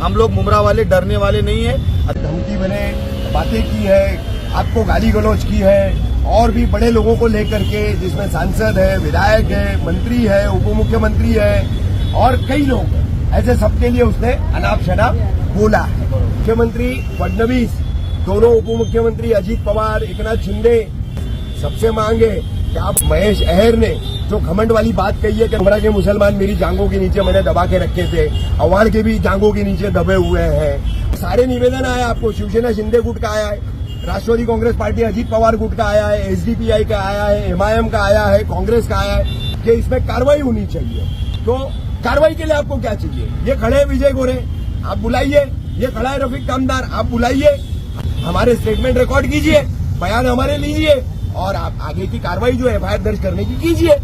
हम लोग मुमरा वाले डरने वाले नहीं है। धमकी मैंने बातें की है, आपको गाली गलौज की है, और भी बड़े लोगों को लेकर के, जिसमें सांसद है, विधायक है, मंत्री है, उप मुख्यमंत्री है और कई लोग, ऐसे सबके लिए उसने अनाप शनाप बोला है। मुख्यमंत्री फडणवीस, दोनों उप मुख्यमंत्री अजीत पवार, एकनाथ शिंदे, सबसे मांगे कि आप महेश अहर ने जो घमंड वाली बात कही है कि मुमरा के मुसलमान मेरी जांघों के नीचे मैंने दबा के रखे थे, अवाड़ के भी जांघों के नीचे दबे हुए हैं। सारे निवेदन आए आपको, शिवसेना शिंदे गुट का आया है, राष्ट्रवादी कांग्रेस पार्टी अजीत पवार गुट का आया है, एसडीपीआई का आया है, एमआईएम का आया है, कांग्रेस का आया है कि इसमें कार्रवाई होनी चाहिए। तो कार्रवाई के लिए आपको क्या चाहिए? ये खड़े हैं विजय गोरे, आप बुलाइए। ये खड़ा है रफीक कामदार, आप बुलाइए, हमारे स्टेटमेंट रिकॉर्ड कीजिए, बयान हमारे लीजिए और आप आगे की कार्रवाई जो एफआईआर दर्ज करने की कीजिए।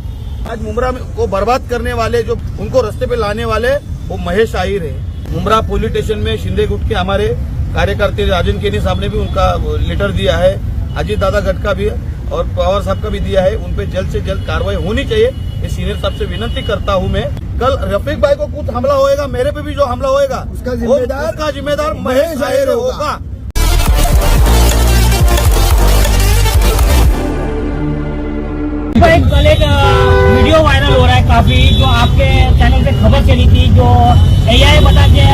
आज मुमरा को बर्बाद करने वाले, जो उनको रास्ते पे लाने वाले, वो महेश आहिर है। मुमरा पुलिस स्टेशन में शिंदे गुट के हमारे कार्यकर्ता राजन केनी साहब ने भी उनका लेटर दिया है, अजीत दादा गट का भी और पवार साहब का भी दिया है। उन पे जल्द से जल्द कार्रवाई होनी चाहिए। इस सीनियर साहब से विनती करता हूं मैं, कल रफीक भाई को कुछ हमला होएगा, मेरे पे भी जो हमला होएगा उसका जिम्मेदार महेश आहिर होगा। एक कल एक वीडियो वायरल हो रहा है काफी, जो आपके चैनल पे खबर चली थी, जो एआई बता के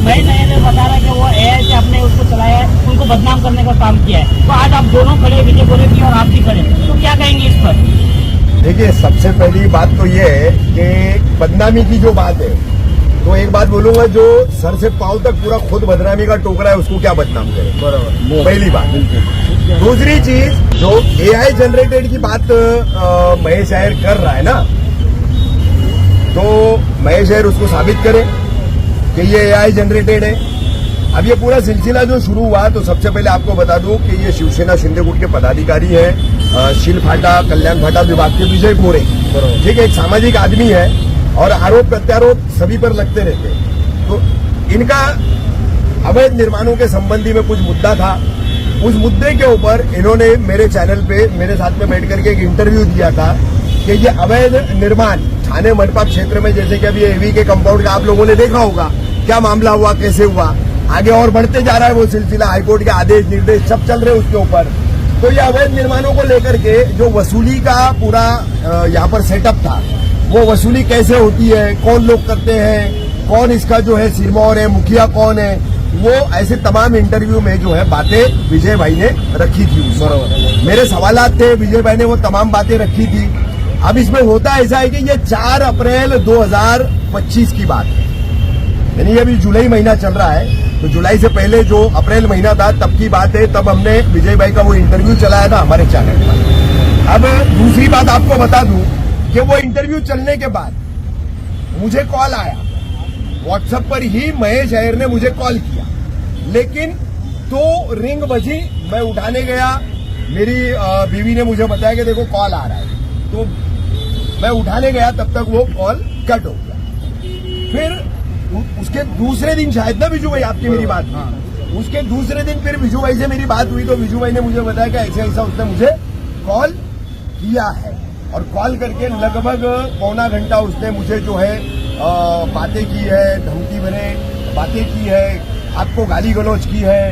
महेश अय्यर ने बता रहा है कि वो एआई से अपने उसको चलाया है, उनको बदनाम करने का काम किया है। तो आज आप दोनों खड़े, विजय गोरे भी और आप भी खड़े, तो क्या कहेंगे इस पर? देखिए, सबसे पहली बात तो ये है कि बदनामी की जो बात है, तो एक बात बोलूंगा, जो सर से पांव तक पूरा खुद बदनामी का टोकरा है, उसको क्या बदनाम करे? बराबर, पहली बात। दूसरी चीज, जो एआई जनरेटेड की बात महेश अय्यर कर रहा है ना, तो महेश अय्यर उसको साबित करे कि ये एआई जनरेटेड है। अब ये पूरा सिलसिला जो शुरू हुआ, तो सबसे पहले आपको बता दूं कि ये शिवसेना शिंदे गुट के पदाधिकारी है, शील फाटा, कल्याण फाटा विभाग के विजय गोरे, ठीक है, एक सामाजिक आदमी है और आरोप प्रत्यारोप सभी पर लगते रहते हैं। तो इनका अवैध निर्माणों के संबंधी में कुछ मुद्दा था, उस मुद्दे के ऊपर इन्होंने मेरे चैनल पे मेरे साथ में बैठ करके एक इंटरव्यू दिया था कि ये अवैध निर्माण थाने मंडपा क्षेत्र में, जैसे कि अभी एवी के कंपाउंड का आप लोगों ने देखा होगा, क्या मामला हुआ, कैसे हुआ, आगे और बढ़ते जा रहा है वो सिलसिला, हाईकोर्ट के आदेश निर्देश सब चल रहे हैं उसके ऊपर। तो ये अवैध निर्माणों को लेकर के जो वसूली का पूरा यहाँ पर सेटअप था, वो वसूली कैसे होती है, कौन लोग करते हैं, कौन इसका जो है सिरमौर है, मुखिया कौन है, वो ऐसे तमाम इंटरव्यू में जो है बातें विजय भाई ने रखी थी। मेरे सवालात थे, विजय भाई ने वो तमाम बातें रखी थी। अब इसमें होता ऐसा है कि ये 4 अप्रैल 2025 की बात है, यानी अभी जुलाई महीना चल रहा है, तो जुलाई से पहले जो अप्रैल महीना था तब की बात है। तब हमने विजय भाई का वो इंटरव्यू चलाया था हमारे चैनल पर। अब दूसरी बात आपको बता दूं कि वो इंटरव्यू चलने के बाद मुझे कॉल आया, व्हाट्सएप पर ही महेश अय्यर ने मुझे कॉल किया, लेकिन तो रिंग बजी, मैं उठाने गया, मेरी बीवी ने मुझे बताया कि देखो कॉल आ रहा है, तो मैं उठाने गया, तब तक वो कॉल कट हो गया। फिर उसके दूसरे दिन शायद ना विजू भाई, आपकी मेरी बात हुई, उसके दूसरे दिन फिर विजू भाई से मेरी बात हुई, तो विजू भाई ने मुझे बताया कि ऐसा ऐसा उसने मुझे कॉल किया है, और कॉल करके लगभग पौना घंटा उसने मुझे जो है बातें की है, धमकी मैंने बातें की है, आपको गाली गलौज की है,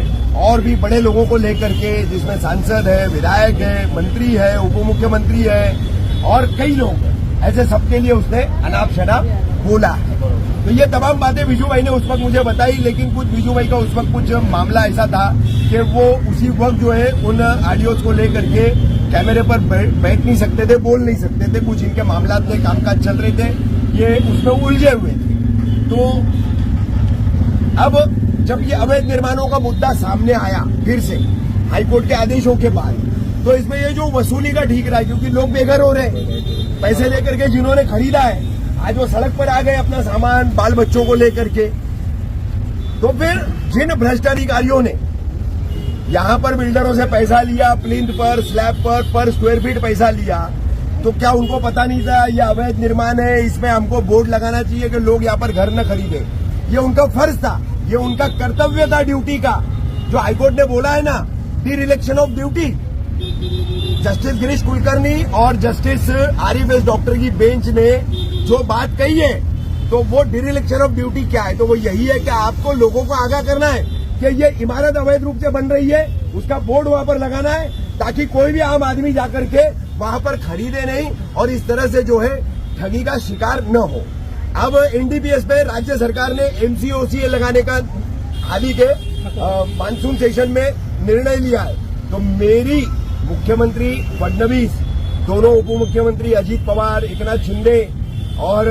और भी बड़े लोगों को लेकर के, जिसमें सांसद है, विधायक है, मंत्री है, उप मुख्यमंत्री है और कई लोग, ऐसे सबके लिए उसने अनाप शनाप बोला है। तो ये तमाम बातें विजू भाई ने उस वक्त मुझे बताई, लेकिन कुछ विजू भाई का उस वक्त कुछ मामला ऐसा था कि वो उसी वक्त जो है उन ऑडियोज को लेकर के कैमरे पर बैठ नहीं सकते थे, बोल नहीं सकते थे, कुछ इनके मामला थे, कामकाज चल रहे थे, ये उसमें उलझे हुए थे। तो अब जब ये अवैध निर्माणों का मुद्दा सामने आया फिर से हाईकोर्ट के आदेशों के बाद, तो इसमें ये जो वसूली का ठीक रहा है, क्योंकि लोग बेघर हो रहे हैं, पैसे लेकर के जिन्होंने खरीदा है आज वो सड़क पर आ गए अपना सामान बाल बच्चों को लेकर के। तो फिर जिन भ्रष्ट अधिकारियों ने यहाँ पर बिल्डरों से पैसा लिया, प्लिंथ पर, स्लैब पर स्क्वायर फीट पैसा लिया, तो क्या उनको पता नहीं था ये अवैध निर्माण है, इसमें हमको बोर्ड लगाना चाहिए कि लोग यहाँ पर घर न खरीदे? ये उनका फर्ज था, ये उनका कर्तव्य था ड्यूटी का, जो हाईकोर्ट ने बोला है ना, dereliction of duty. Justice Girish Kulkarni और जस्टिस आरिफ एस डॉक्टर की बेंच ने जो बात कही है तो वो डिरेलिक्शन ऑफ ड्यूटी क्या है? तो वो यही है कि आपको लोगों को आगाह करना है कि ये इमारत अवैध रूप से बन रही है, उसका बोर्ड वहां पर लगाना है ताकि कोई भी आम आदमी जाकर के वहां पर खरीदे नहीं और इस तरह से जो है ठगी का शिकार न हो। अब एनडीपीएस पे राज्य सरकार ने एमसीओसीए लगाने का हाल ही के मानसून सेशन में निर्णय लिया है। तो मेरी मुख्यमंत्री फडणवीस, दोनों उप मुख्यमंत्री अजीत पवार, एकनाथ शिंदे और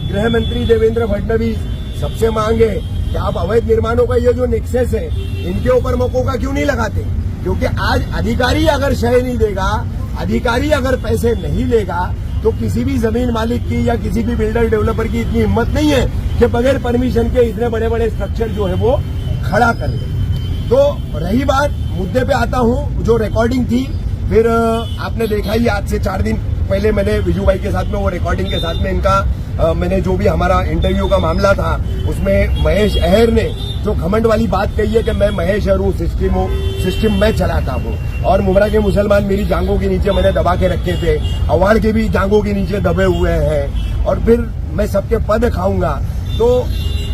गृह मंत्री देवेंद्र फडणवीस सबसे मांग है कि आप अवैध निर्माणों का ये जो नेक्सेस है इनके ऊपर मकोका क्यों नहीं लगाते? क्योंकि आज अधिकारी अगर शय नहीं देगा, अधिकारी अगर पैसे नहीं लेगा तो किसी भी जमीन मालिक की या किसी भी बिल्डर डेवलपर की इतनी हिम्मत नहीं है कि बगैर परमिशन के इतने बड़े बड़े स्ट्रक्चर जो है वो खड़ा कर ले। तो रही बात, मुद्दे पे आता हूँ, जो रिकॉर्डिंग थी, फिर आपने देखा ही आज से 4 दिन पहले मैंने विजू भाई के साथ में वो रिकॉर्डिंग के साथ में इनका मैंने जो भी हमारा इंटरव्यू का मामला था उसमें महेश अहर ने जो घमंड वाली बात कही है कि मैं महेश अहर हूँ, सिस्टम मैं चलाता हूँ और मुमरा के मुसलमान मेरी जांघों के नीचे मैंने दबा के रखे थे, अवार्ड के भी जांघों के नीचे दबे हुए हैं और फिर मैं सबके पद खाऊंगा। तो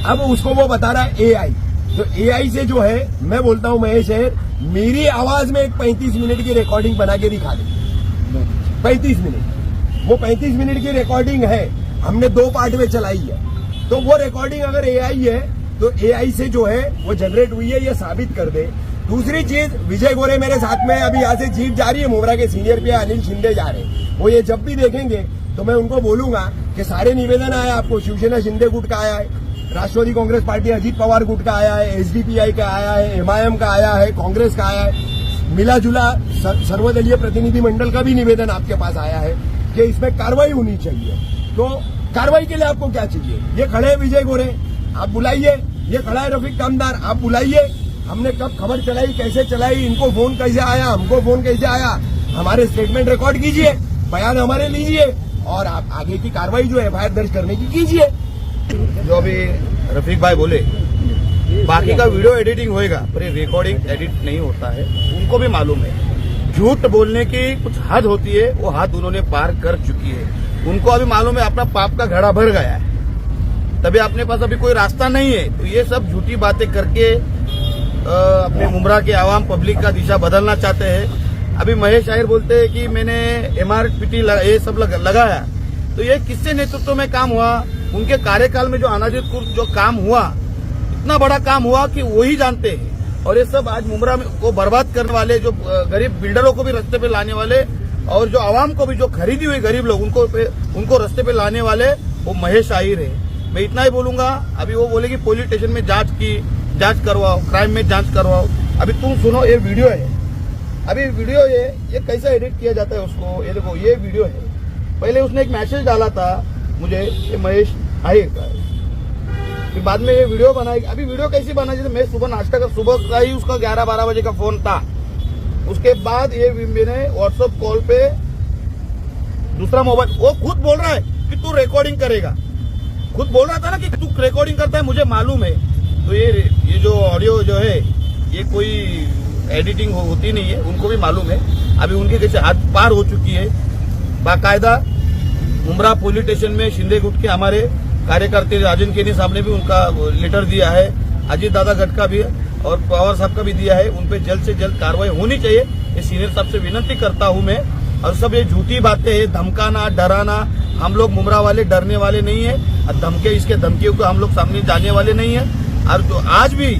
अब उसको वो बता रहा है एआई। तो एआई से जो है मैं बोलता हूँ महेश अहर, मेरी आवाज में एक 35 मिनट की रिकॉर्डिंग बना के दिखा दे। 35 मिनट, वो 35 मिनट की रिकॉर्डिंग है, हमने 2 पार्ट में चलाई है। तो वो रिकॉर्डिंग अगर एआई है तो एआई से जो है वो जनरेट हुई है, ये साबित कर दे। दूसरी चीज, विजय गोरे मेरे साथ में अभी यहाँ से जीप जा रही है, मुमरा के सीनियर पे अनिल शिंदे जा रहे हैं। वो ये जब भी देखेंगे तो मैं उनको बोलूंगा कि सारे निवेदन आया आपको, शिवसेना शिंदे गुट का आया है, राष्ट्रवादी कांग्रेस पार्टी अजीत पवार गुट का आया है, एसडीपीआई का आया है, एमआईएम का आया है, कांग्रेस का आया है, मिला जुला सर्वदलीय प्रतिनिधि मंडल का भी निवेदन आपके पास आया है कि इसमें कार्रवाई होनी चाहिए। तो कार्रवाई के लिए आपको क्या चाहिए? ये खड़े हैं विजय गोरे, आप बुलाइए। ये खड़ा है रफीक कामदार, आप बुलाइए। हमने कब खबर चलाई, कैसे चलाई, इनको फोन कैसे आया, हमको फोन कैसे आया, हमारे स्टेटमेंट रिकॉर्ड कीजिए, बयान हमारे लीजिए और आप आगे की कार्रवाई जो एफआईआर दर्ज करने की कीजिए। जो अभी रफीक भाई बोले, बाकी का वीडियो एडिटिंग होएगा पर ये रिकॉर्डिंग एडिट नहीं होता है, उनको भी मालूम है। झूठ बोलने की कुछ हद होती है, वो हद उन्होंने पार कर चुकी है। उनको अभी मालूम है अपना पाप का घड़ा भर गया है, तभी अपने पास अभी कोई रास्ता नहीं है। तो ये सब झूठी बातें करके अपने मुमरा के आवाम पब्लिक का दिशा बदलना चाहते हैं। अभी महेश अहर बोलते हैं कि मैंने एमआरपीटी ये सब लगाया, तो ये किससे नेतृत्व में काम हुआ? उनके कार्यकाल में जो अनाधिकृत जो काम हुआ, इतना बड़ा काम हुआ कि वही जानते हैं। और ये सब आज मुमरा को बर्बाद करने वाले, जो गरीब बिल्डरों को भी रास्ते पे लाने वाले और जो आवाम को भी, जो खरीदी हुई गरीब लोग उनको रास्ते पे लाने वाले, वो महेश अहर है। मैं इतना ही बोलूंगा। अभी वो बोले कि पुलिस स्टेशन में जांच करवाओ, क्राइम में जांच करवाओ। अभी तुम सुनो, ये वीडियो है, अभी वीडियो ये कैसे एडिट किया जाता है उसको, ये देखो, ये वीडियो है। पहले उसने एक मैसेज डाला था मुझे, ये महेश अहर का है, फिर बाद में ये वीडियो बनाई। अभी वीडियो कैसी बनाई? जैसे मैं सुबह का ही उसका 11-12 बजे का फोन था, उसके बाद ये मैंने व्हाट्सएप कॉल पे दूसरा मोबाइल, वो खुद बोल रहा है कि तू रिकॉर्डिंग करेगा, खुद बोल रहा था ना कि तू रिकॉर्डिंग करता है, मुझे मालूम है। तो ये जो ऑडियो जो है ये कोई एडिटिंग होती नहीं है, उनको भी मालूम है। अभी उनके कैसे हाथ पार हो चुकी है। बाकायदा मुमरा पुलिस स्टेशन में शिंदे गुट के हमारे कार्यकर्ता राजन केनी साहब ने भी उनका लेटर दिया है, अजीत दादा गट का भी और पवार साहब का भी दिया है। उन पे जल्द से जल्द कार्रवाई होनी चाहिए, ये सीनियर साहब से विनती करता हूं मैं। और सब ये झूठी बातें है, धमकाना, डराना, हम लोग मुमरा वाले डरने वाले नहीं है और धमकियों को हम लोग सामने जाने वाले नहीं है। और तो आज भी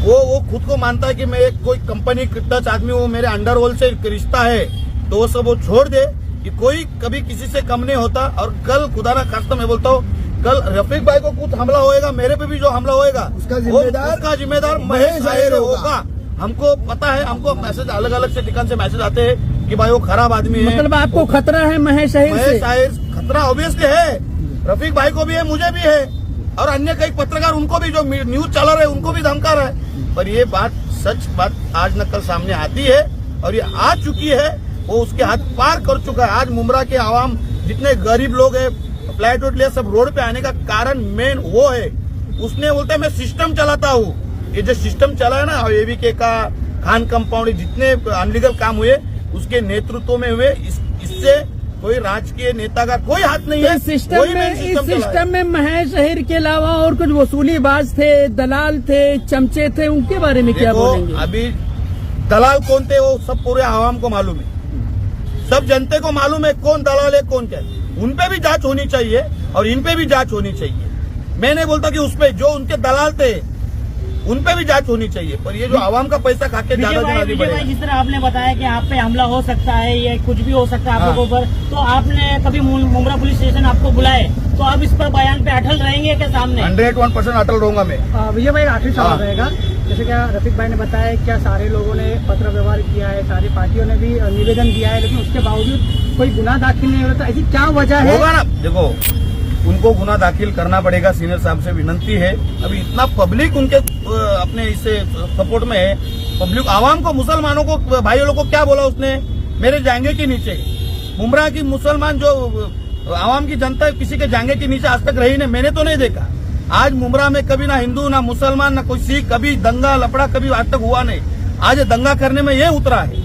वो खुद को मानता है कि मैं एक कोई कंपनी टच आदमी, वो मेरे अंडरवर्ल्ड से रिश्ता है, तो वो सब वो छोड़ दे कि कोई कभी किसी से कम नहीं होता। और कल खुदा ना खास्ता मैं बोलता हूँ, कल रफीक भाई को कुछ हमला होएगा, मेरे पे भी जो हमला होएगा उसका जिम्मेदार महेश अहर होगा। हमको पता है, हमको मैसेज अलग अलग से ठिकान से मैसेज आते हैं कि भाई वो खराब आदमी है। मतलब आपको खतरा है महेश अहर से? महेश अहर खतरा ऑब्वियसली है, रफीक भाई को भी है, मुझे भी है और अन्य कई पत्रकार उनको भी, जो न्यूज चला रहे उनको भी धमका रहा है। पर ये बात सच बात आज न कल सामने आती है और ये आ चुकी है, वो उसके हाथ पार कर चुका है। आज मुमरा के आवाम जितने गरीब लोग है, फ्लैट वोट लिए सब रोड पे आने का कारण मेन वो है। उसने बोलता है मैं सिस्टम चलाता हूँ। ये जो सिस्टम चला है ना, एवीके का, खान कंपाउंड, जितने अनलीगल काम हुए उसके नेतृत्व में हुए। इससे कोई राजकीय नेता का कोई हाथ नहीं है। इस सिस्टम कोई में नहीं इस चला है। सिस्टम में महेश अहिर के अलावा और कुछ वसूलीबाज थे, दलाल थे, चमचे थे, उनके बारे में क्या देखो, बोलेंगे? अभी दलाल कौन थे वो सब पूरे आवाम को मालूम है, सब जनते को मालूम है कौन दलाल है कौन क्या है। उन पे भी जांच होनी चाहिए और इन पे भी जांच होनी चाहिए। मैं नहीं बोलता कि उस पे जो उनके दलाल थे उन पे भी जांच होनी चाहिए, पर ये जो आवाम का पैसा खा के ज्यादा दिन आगे विजय भाई, बढ़ेगा। जिस तरह आपने बताया कि आप पे हमला हो सकता है, ये कुछ भी हो सकता है आप लोगों पर, तो आपने कभी मुंब्रा पुलिस स्टेशन आपको बुलाए तो आप इस पर बयान पे अटल रहेंगे क्या सामने? 101% अटल रहूंगा मैं। विजय भाई, आखिरी सवाल हाँ। रहेगा। जैसे क्या रफीक भाई ने बताया, क्या सारे लोगों ने पत्र व्यवहार किया है, सारी पार्टियों ने भी निवेदन दिया है, लेकिन उसके बावजूद कोई गुनाह दाखिल नहीं हो रहा, तो ऐसी क्या वजह है? होगा ना, देखो उनको गुना दाखिल करना पड़ेगा। सीनियर साहब से विनंती है, अभी इतना पब्लिक उनके अपने इससे सपोर्ट में है। पब्लिक आवाम को, मुसलमानों को, भाइयों लोगों को क्या बोला उसने, मेरे जांघे के नीचे। मुमरा की मुसलमान जो आवाम की जनता है, किसी के जांघे के नीचे आज तक रही नहीं, मैंने तो नहीं देखा। आज मुमरा में कभी ना हिंदू ना मुसलमान ना कोई सिख, कभी दंगा लफड़ा कभी आज तक हुआ नहीं। आज दंगा करने में ये उतरा है।